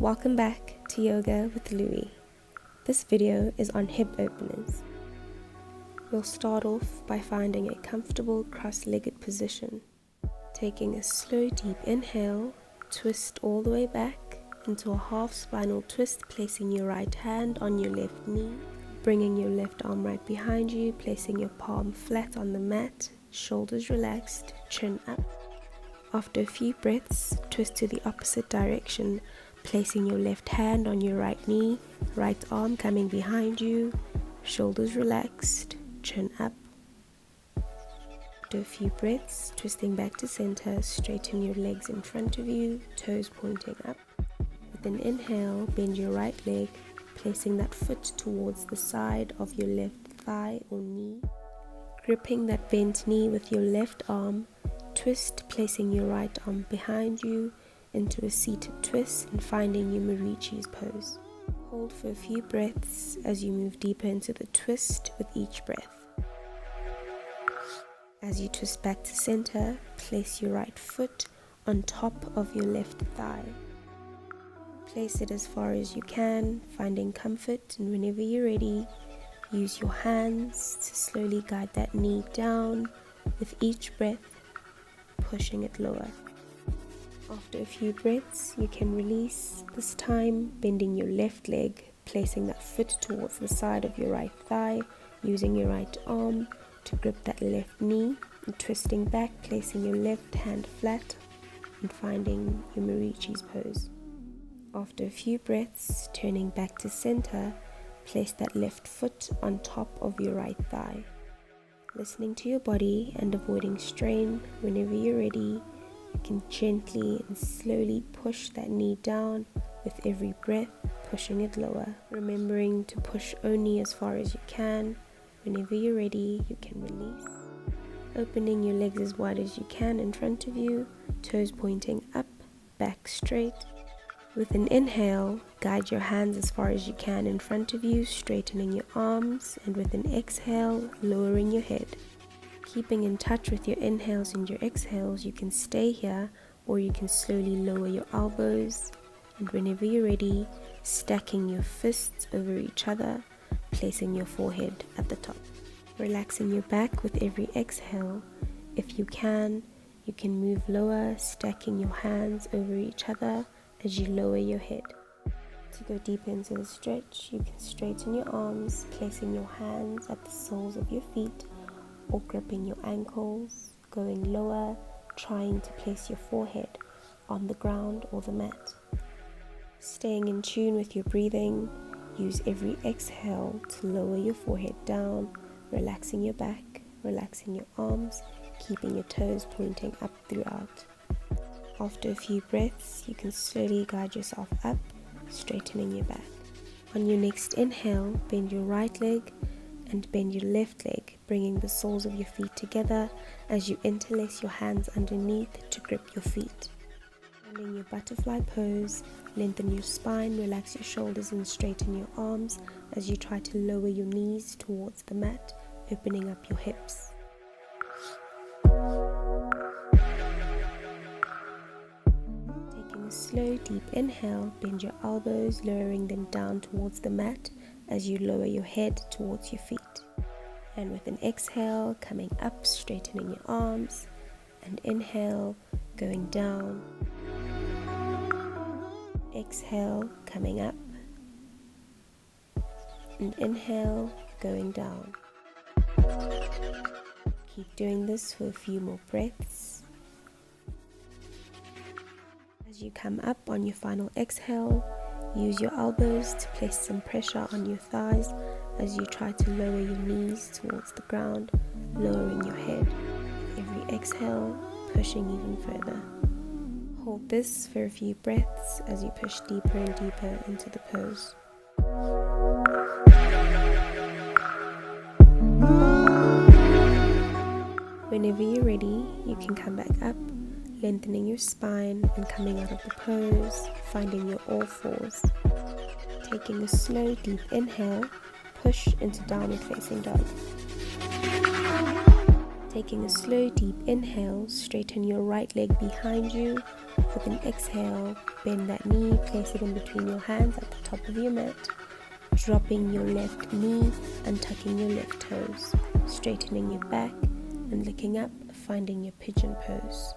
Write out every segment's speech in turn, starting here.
Welcome back to Yoga with Louie. This video is on hip openers. We'll start off by finding a comfortable cross-legged position. Taking a slow deep inhale, twist all the way back into a half spinal twist, placing your right hand on your left knee, bringing your left arm right behind you, placing your palm flat on the mat, shoulders relaxed, chin up. After a few breaths, twist to the opposite direction, placing your left hand on your right knee, right arm coming behind you, shoulders relaxed, chin up. After a few breaths, twisting back to center, straighten your legs in front of you, toes pointing up. With an inhale, bend your right leg, placing that foot towards the side of your left thigh or knee. Gripping that bent knee with your left arm, twist, placing your right arm behind you into a seated twist and finding your Marichi's pose. Hold for a few breaths as you move deeper into the twist with each breath. As you twist back to center, place your right foot on top of your left thigh. Place it as far as you can, finding comfort, and whenever you're ready, use your hands to slowly guide that knee down with each breath, pushing it lower. After a few breaths, you can release, this time bending your left leg, placing that foot towards the side of your right thigh, using your right arm to grip that left knee, and twisting back, placing your left hand flat and finding your Marichi's pose. After a few breaths, turning back to center, place that left foot on top of your right thigh. Listening to your body and avoiding strain, whenever you're ready, you can gently and slowly push that knee down with every breath, pushing it lower. Remembering to push only as far as you can. Whenever you're ready, you can release. Opening your legs as wide as you can in front of you, toes pointing up, back straight. With an inhale, guide your hands as far as you can in front of you, straightening your arms, and with an exhale, lowering your head. Keeping in touch with your inhales and your exhales, you can stay here or you can slowly lower your elbows, and whenever you're ready, stacking your fists over each other, placing your forehead at the top. Relaxing your back with every exhale. If you can move lower, stacking your hands over each other as you lower your head. To go deeper into the stretch, you can straighten your arms, placing your hands at the soles of your feet or gripping your ankles, going lower, trying to place your forehead on the ground or the mat. Staying in tune with your breathing, use every exhale to lower your forehead down, relaxing your back, relaxing your arms, keeping your toes pointing up throughout. After a few breaths, you can slowly guide yourself up, straightening your back. On your next inhale, bend your right leg and bend your left leg, bringing the soles of your feet together as you interlace your hands underneath to grip your feet. Finding your butterfly pose, lengthen your spine, relax your shoulders and straighten your arms as you try to lower your knees towards the mat, opening up your hips. Taking a slow deep inhale, bend your elbows, lowering them down towards the mat as you lower your head towards your feet. And with an exhale, coming up, straightening your arms, and inhale, going down. Exhale, coming up, and inhale, going down. Keep doing this for a few more breaths. As you come up on your final exhale, use your elbows to place some pressure on your thighs as you try to lower your knees towards the ground, lowering your head. Every exhale, pushing even further. Hold this for a few breaths as you push deeper and deeper into the pose. Whenever you're ready, you can come back up, lengthening your spine and coming out of the pose, finding your all fours. Taking a slow deep inhale, push into downward facing dog. Taking a slow deep inhale, straighten your right leg behind you. With an exhale, bend that knee, place it in between your hands at the top of your mat. Dropping your left knee and tucking your left toes. Straightening your back and looking up, finding your pigeon pose.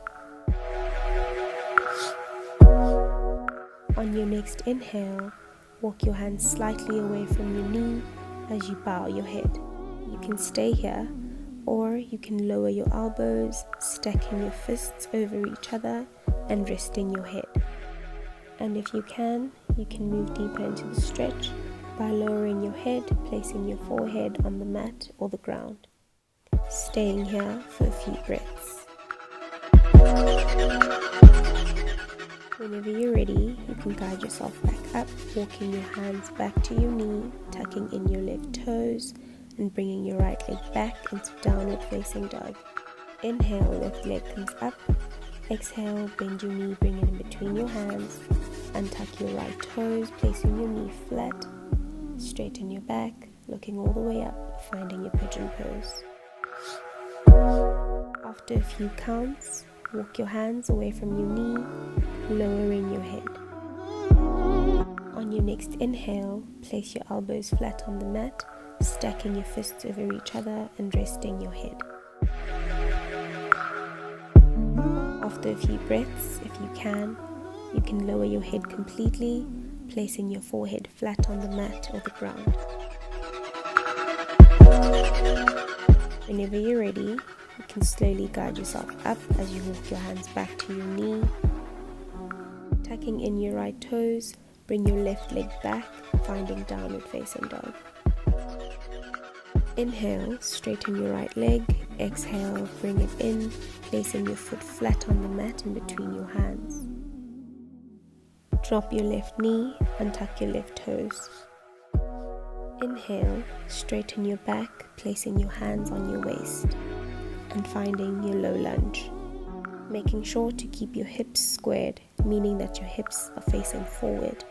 On your next inhale, walk your hands slightly away from your knee as you bow your head. You can stay here, or you can lower your elbows, stacking your fists over each other and resting your head. And if you can move deeper into the stretch by lowering your head, placing your forehead on the mat or the ground. Staying here for a few breaths. Whenever you're ready, you can guide yourself back up, walking your hands back to your knee, tucking in your left toes, and bringing your right leg back into downward facing dog. Inhale, left leg comes up. Exhale, bend your knee, bring it in between your hands. Untuck your right toes, placing your knee flat. Straighten your back, looking all the way up, finding your pigeon pose. After a few counts, walk your hands away from your knee, lowering your head. On your next inhale, place your elbows flat on the mat, stacking your fists over each other and resting your head. After a few breaths, if you can lower your head completely, placing your forehead flat on the mat or the ground. Whenever you're ready, you can slowly guide yourself up as you walk your hands back to your knee. Tucking in your right toes, bring your left leg back, finding downward facing dog. Inhale, straighten your right leg. Exhale, bring it in, placing your foot flat on the mat in between your hands. Drop your left knee and tuck your left toes. Inhale, straighten your back, placing your hands on your waist and finding your low lunge. Making sure to keep your hips squared, meaning that your hips are facing forward.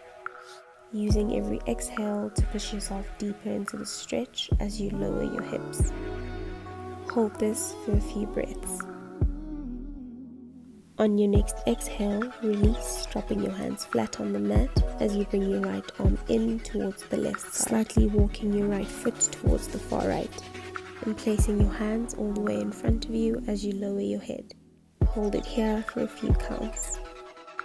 Using every exhale to push yourself deeper into the stretch as you lower your hips. Hold this for a few breaths. On your next exhale, release, dropping your hands flat on the mat as you bring your right arm in towards the left side, slightly walking your right foot towards the far right, and placing your hands all the way in front of you as you lower your head. Hold it here for a few counts.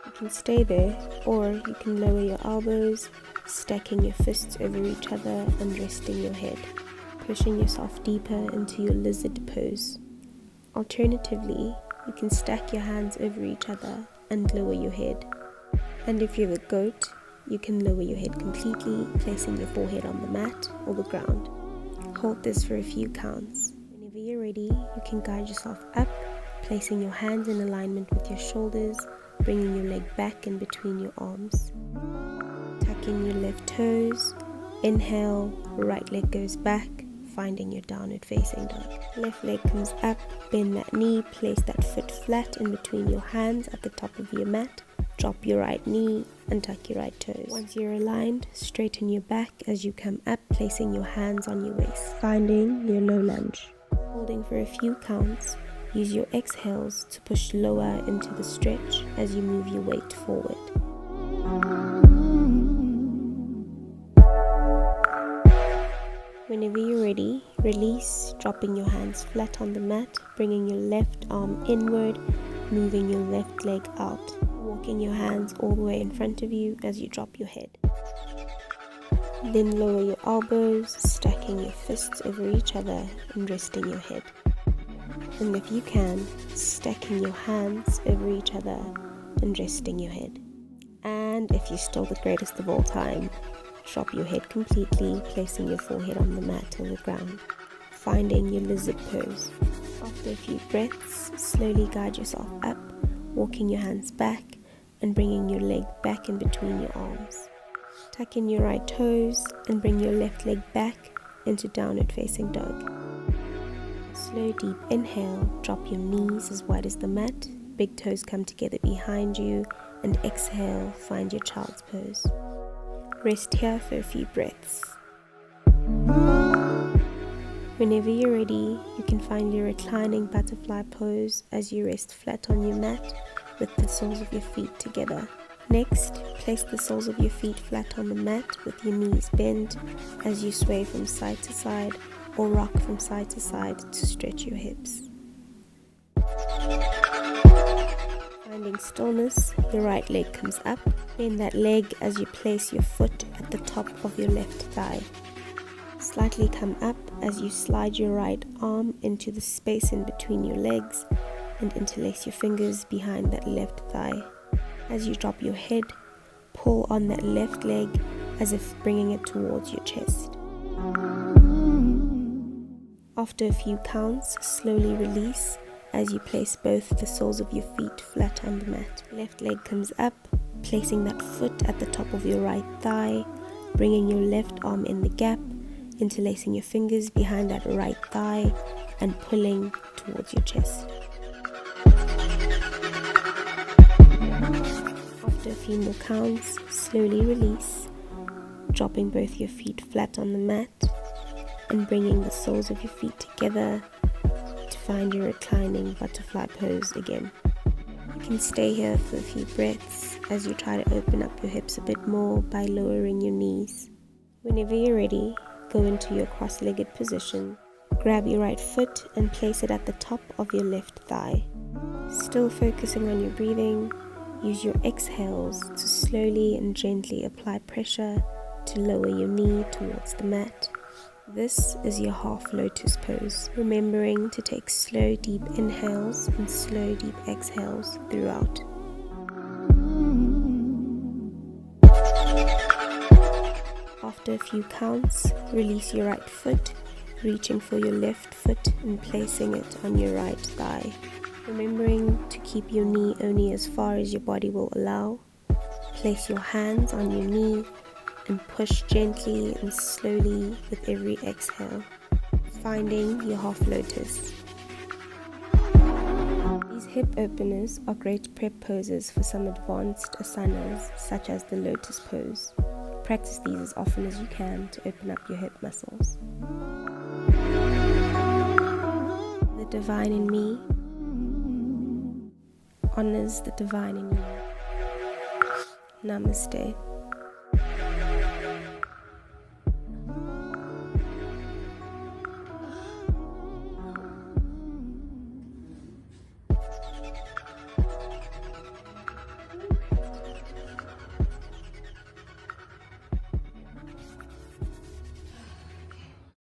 You can stay there, or you can lower your elbows, stacking your fists over each other and resting your head, pushing yourself deeper into your lizard pose. Alternatively, you can stack your hands over each other and lower your head. And if you're the goat, you can lower your head completely, placing your forehead on the mat or the ground. Hold this for a few counts. Whenever you're ready, you can guide yourself up, placing your hands in alignment with your shoulders, bringing your leg back in between your arms. Tucking your left toes. Inhale, right leg goes back, finding your downward facing dog. Left leg comes up, bend that knee, place that foot flat in between your hands at the top of your mat. Drop your right knee and tuck your right toes. Once you're aligned, straighten your back as you come up, placing your hands on your waist, finding your low lunge. Holding for a few counts, use your exhales to push lower into the stretch as you move your weight forward. Whenever you're ready, release, dropping your hands flat on the mat, bringing your left arm inward, moving your left leg out, walking your hands all the way in front of you as you drop your head. Then lower your elbows, stacking your fists over each other and resting your head. And if you can, stacking your hands over each other and resting your head. And if you're still the greatest of all time, drop your head completely, placing your forehead on the mat or the ground, finding your lizard pose. After a few breaths, slowly guide yourself up, walking your hands back and bringing your leg back in between your arms. Tuck in your right toes and bring your left leg back into downward facing dog. Slow deep inhale, drop your knees as wide as the mat, big toes come together behind you, and exhale, find your child's pose. Rest here for a few breaths. Whenever you're ready, you can find your reclining butterfly pose as you rest flat on your mat with the soles of your feet together. Next, place the soles of your feet flat on the mat with your knees bent as you sway from side to side or rock from side to side to stretch your hips. Finding stillness, your right leg comes up. Bend that leg as you place your foot at the top of your left thigh. Slightly come up as you slide your right arm into the space in between your legs and interlace your fingers behind that left thigh. As you drop your head, pull on that left leg as if bringing it towards your chest. After a few counts, slowly release as you place both the soles of your feet flat on the mat. Left leg comes up, placing that foot at the top of your right thigh, bringing your left arm in the gap, interlacing your fingers behind that right thigh and pulling towards your chest. After a few more counts, slowly release, dropping both your feet flat on the mat and bringing the soles of your feet together to find your reclining butterfly pose again. You can stay here for a few breaths as you try to open up your hips a bit more by lowering your knees. Whenever you're ready, go into your cross-legged position. Grab your right foot and place it at the top of your left thigh. Still focusing on your breathing, use your exhales to slowly and gently apply pressure to lower your knee towards the mat. This is your half lotus pose, remembering to take slow deep inhales and slow deep exhales throughout. After a few counts, release your right foot, reaching for your left foot and placing it on your right thigh. Remembering to keep your knee only as far as your body will allow. Place your hands on your knee and push gently and slowly with every exhale, finding your half lotus. These hip openers are great prep poses for some advanced asanas such as the lotus pose. Practice these as often as you can to open up your hip muscles. The divine in me honors the divine in you. Namaste.